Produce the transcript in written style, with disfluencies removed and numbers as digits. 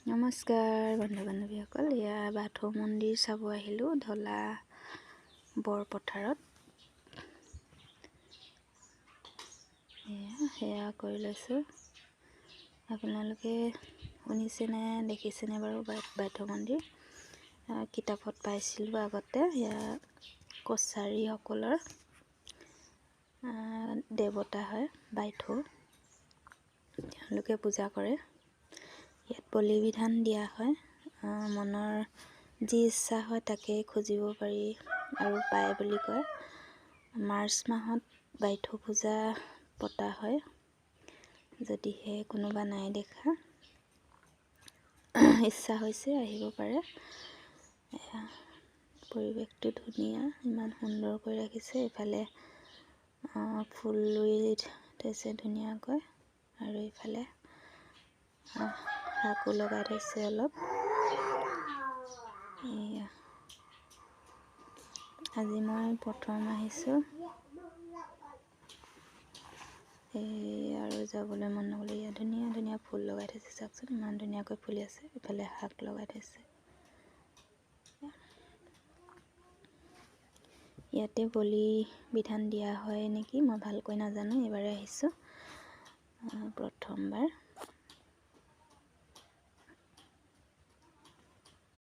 নমস্কাৰ বন্ধু বান্ধৱীসকল, এয়া বাথৌ মন্দিৰ চাব আহিলোঁ ঢলা বৰপথাৰত। সেয়া কৰি লৈছোঁ। আপোনালোকে শুনিছেনে দেখিছেনে বাৰু বাথৌ মন্দিৰ? কিতাপত পাইছিলোঁ আগতে। এয়া কছাৰীসকলৰ দেৱতা হয় বাথৌ, তেওঁলোকে পূজা কৰে। ইয়াত বলি বিধান দিয়া হয়। মনৰ যি ইচ্ছা হয় তাকেই খুজিব পাৰি আৰু পায় বুলি কয়। মাৰ্চ মাহত বাথৌ পূজা পতা হয়। যদিহে কোনোবা নাই দেখা, ইচ্ছা হৈছে আহিব পাৰে। পৰিৱেশটো ধুনীয়া, ইমান সুন্দৰ কৰি ৰাখিছে। এইফালে ফুল ৰুই থৈছে ধুনীয়াকৈ, আৰু এইফালে শাকো লগাই থৈছে অলপ। আজি মই প্ৰথম আহিছোঁ, আৰু যাবলৈ মন নগ'লে। ইয়াত ধুনীয়া ধুনীয়া ফুল লগাই থৈছে, চাওকচোন ইমান ধুনীয়াকৈ ফুলি আছে। এইফালে শাক লগাই থৈছে। ইয়াতে বলি বিধান দিয়া হয় নেকি, মই ভালকৈ নাজানো। এইবাৰে আহিছোঁ, প্ৰথমবাৰ।